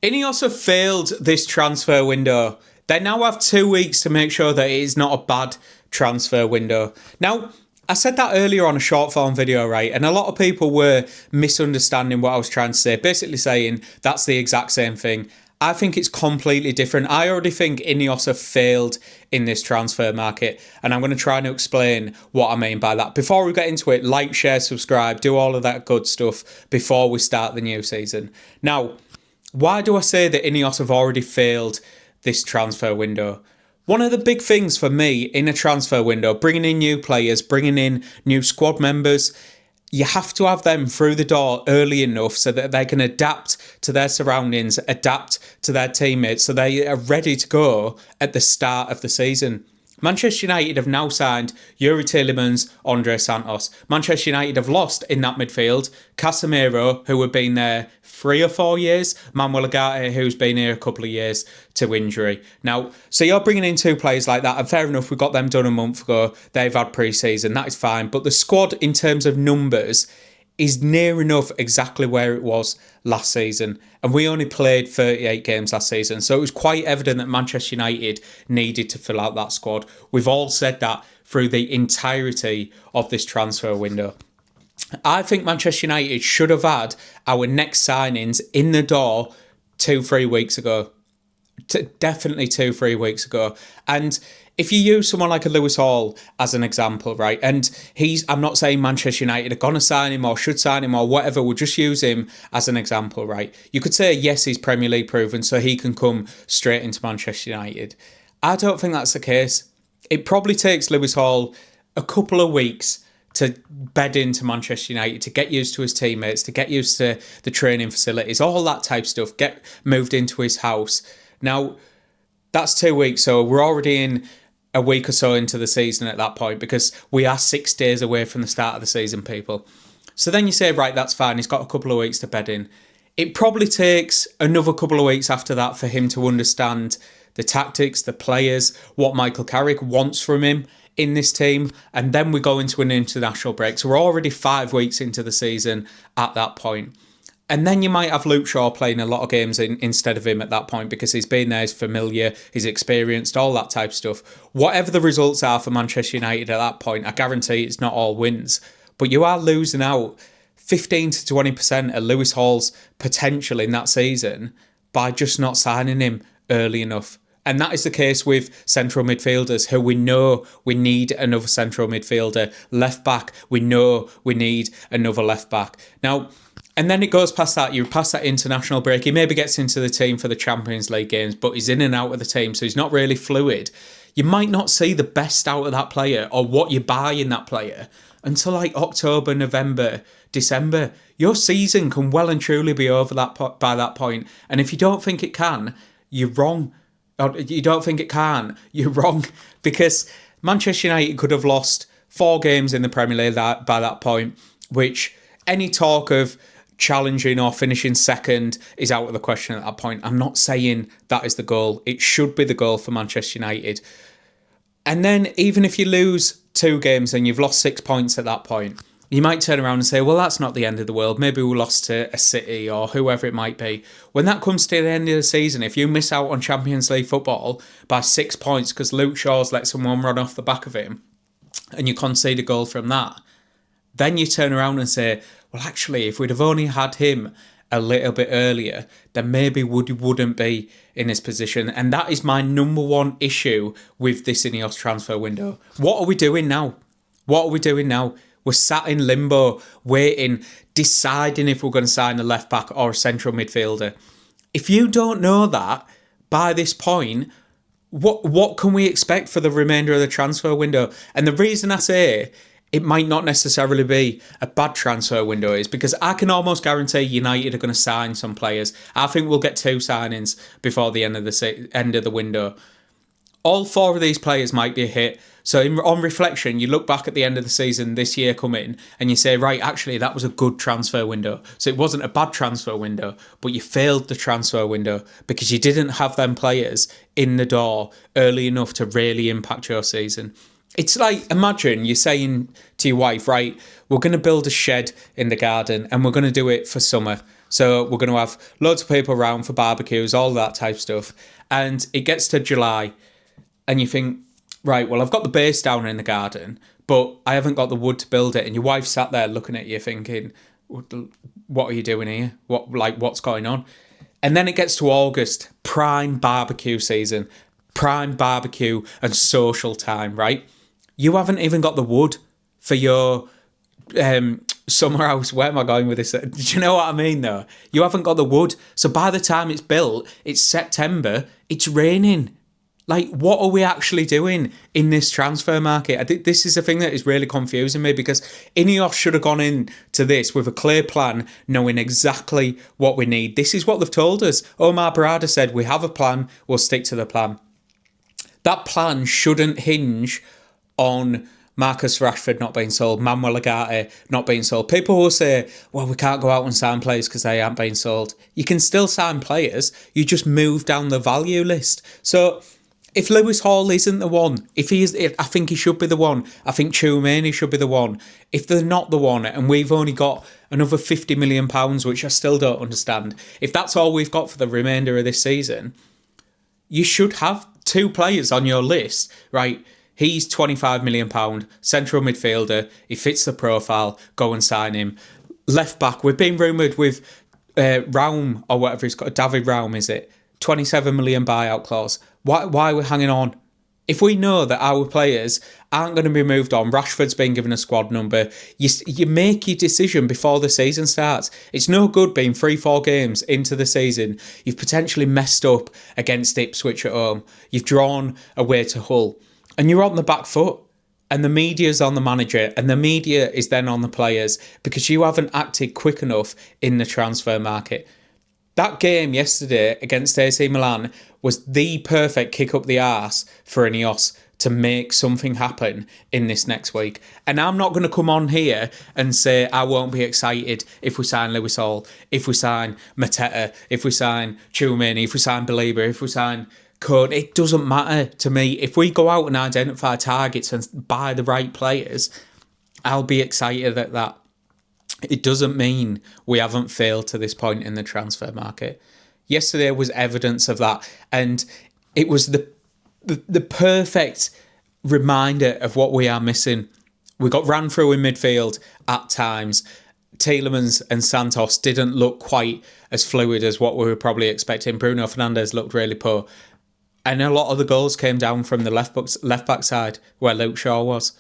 Ineos have failed this transfer window. They now have 2 weeks to make sure that it is not a bad transfer window. Now, I said that earlier on a short form video, right? And a lot of people were misunderstanding what I was trying to say, basically saying that's the exact same thing. I think it's completely different. I already think Ineos have failed in this transfer market, and I'm going to try to explain what I mean by that. Before we get into it, like, share, subscribe, do all of that good stuff before we start the new season. Now, why do I say that Ineos have already failed this transfer window? One of the big things for me in a transfer window, bringing in new players, bringing in new squad members, you have to have them through the door early enough so that they can adapt to their surroundings, adapt to their teammates, so they are ready to go at the start of the season. Manchester United have now signed Yuri Tielemans, Andre Santos. Manchester United have lost in that midfield Casemiro, who had been there 3 or 4 years, Manuel Ugarte, who's been here a couple of years, to injury. Now, so you're bringing in two players like that, and fair enough, we got them done a month ago. They've had pre-season, that is fine. But the squad, in terms of numbers, is near enough exactly where it was last season. And we only played 38 games last season. So it was quite evident that Manchester United needed to fill out that squad. We've all said that through the entirety of this transfer window. I think Manchester United should have had our next signings in the door 2-3 weeks ago. Definitely 2-3 weeks ago. And if you use someone like a Lewis Hall as an example, right, and I'm not saying Manchester United are going to sign him or should sign him or whatever, we'll just use him as an example, right? You could say, yes, he's Premier League proven, so he can come straight into Manchester United. I don't think that's the case. It probably takes Lewis Hall a couple of weeks to bed into Manchester United, to get used to his teammates, to get used to the training facilities, all that type of stuff, get moved into his house. Now, that's 2 weeks, so we're already in a week or so into the season at that point, because we are 6 days away from the start of the season, people. So then you say, right, that's fine, he's got a couple of weeks to bed in. It probably takes another couple of weeks after that for him to understand the tactics, the players, what Michael Carrick wants from him in this team, and then we go into an international break. So we're already 5 weeks into the season at that point. And then you might have Luke Shaw playing a lot of games instead of him at that point, because he's been there, he's familiar, he's experienced, all that type of stuff. Whatever the results are for Manchester United at that point, I guarantee it's not all wins. But you are losing out 15 to 20% of Lewis Hall's potential in that season by just not signing him early enough. And that is the case with central midfielders, who we know we need another central midfielder. Left back, we know we need another left back. Now, and then it goes past that. You pass that international break. He maybe gets into the team for the Champions League games, but he's in and out of the team, so he's not really fluid. You might not see the best out of that player or what you buy in that player until like October, November, December. Your season can well and truly be over by that point. And if you don't think it can, you're wrong. Or you don't think it can, you're wrong. Because Manchester United could have lost 4 games in the Premier League by that point, which any talk of challenging or finishing second is out of the question at that point. I'm not saying that is the goal. It should be the goal for Manchester United. And then even if you lose 2 games and you've lost 6 points at that point, you might turn around and say, well, that's not the end of the world. Maybe we lost to a City or whoever it might be. When that comes to the end of the season, if you miss out on Champions League football by 6 points because Luke Shaw's let someone run off the back of him and you concede a goal from that, then you turn around and say, well, actually, if we'd have only had him a little bit earlier, then maybe we wouldn't be in this position. And that is my number one issue with this Ineos transfer window. What are we doing now? What are we doing now? We're sat in limbo, waiting, deciding if we're going to sign a left back or a central midfielder. If you don't know that by this point, what can we expect for the remainder of the transfer window? And the reason I say it might not necessarily be a bad transfer window is because I can almost guarantee United are going to sign some players. I think we'll get 2 signings before the end of the window. All 4 of these players might be a hit. So on reflection, you look back at the end of the season this year coming and you say, right, actually, that was a good transfer window. So it wasn't a bad transfer window, but you failed the transfer window because you didn't have them players in the door early enough to really impact your season. It's like, imagine you're saying to your wife, right, we're going to build a shed in the garden and we're going to do it for summer. So we're going to have loads of people around for barbecues, all that type of stuff. And it gets to July and you think, right, well, I've got the base down in the garden, but I haven't got the wood to build it. And your wife sat there looking at you thinking, what are you doing here? What's going on? And then it gets to August, prime barbecue season, prime barbecue and social time, right? You haven't even got the wood for your summer house. Where am I going with this? Do you know what I mean, though? You haven't got the wood. So by the time it's built, it's September, it's raining. Like, what are we actually doing in this transfer market? I think this is the thing that is really confusing me, because Ineos should have gone into this with a clear plan, knowing exactly what we need. This is what they've told us. Omar Barada said, we have a plan, we'll stick to the plan. That plan shouldn't hinge on Marcus Rashford not being sold, Manuel Ugarte not being sold. People will say, well, we can't go out and sign players because they aren't being sold. You can still sign players, you just move down the value list. So if Lewis Hall isn't the one, I think he should be the one. I think Tchouameni should be the one. If they're not the one, and we've only got another £50 million, which I still don't understand, if that's all we've got for the remainder of this season, you should have two players on your list, right? He's £25 million, central midfielder. He fits the profile. Go and sign him. Left back, we've been rumoured with Raum, or whatever he's got. David Raum, is it? 27 million buyout clause. Why are we hanging on? If we know that our players aren't going to be moved on, Rashford's been given a squad number, you make your decision before the season starts. It's no good being 3-4 games into the season. You've potentially messed up against Ipswich at home. You've drawn away to Hull. And you're on the back foot. And the media's on the manager, and the media is then on the players, because you haven't acted quick enough in the transfer market. That game yesterday against AC Milan was the perfect kick up the arse for Ineos to make something happen in this next week. And I'm not going to come on here and say I won't be excited if we sign Lewis Hall, if we sign Mateta, if we sign Tchouameni, if we sign Belieber, if we sign Code. It doesn't matter to me. If we go out and identify targets and buy the right players, I'll be excited at that. It doesn't mean we haven't failed to this point in the transfer market. Yesterday was evidence of that, and it was the perfect reminder of what we are missing. We got ran through in midfield at times. Tielemans and Santos didn't look quite as fluid as what we were probably expecting. Bruno Fernandes looked really poor. And a lot of the goals came down from the left back side where Luke Shaw was.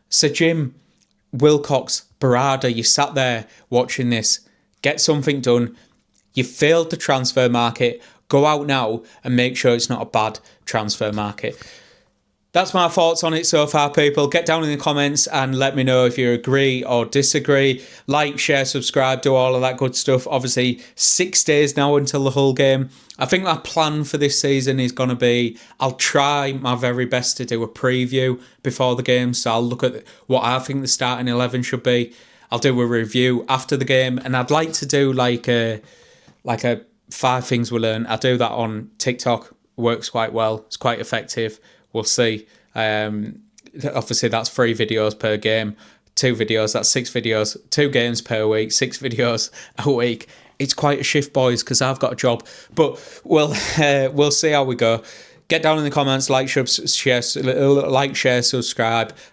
So Jim, Wilcox, Barada, you sat there watching this. Get something done. You failed the transfer market. Go out now and make sure it's not a bad transfer market. That's my thoughts on it so far, people. Get down in the comments and let me know if you agree or disagree. Like, share, subscribe, do all of that good stuff. Obviously, 6 days now until the Hull game. I think my plan for this season is going to be, I'll try my very best to do a preview before the game. So I'll look at what I think the starting 11 should be. I'll do a review after the game. And I'd like to do like a 5 things we learn. I'll do that on TikTok. Works quite well. It's quite effective. We'll see. Obviously, that's 3 videos per game. 2 videos, that's 6 videos. 2 games per week, 6 videos a week. It's quite a shift, boys, because I've got a job. But we'll see how we go. Get down in the comments, like, share, subscribe,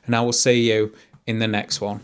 and I will see you in the next one.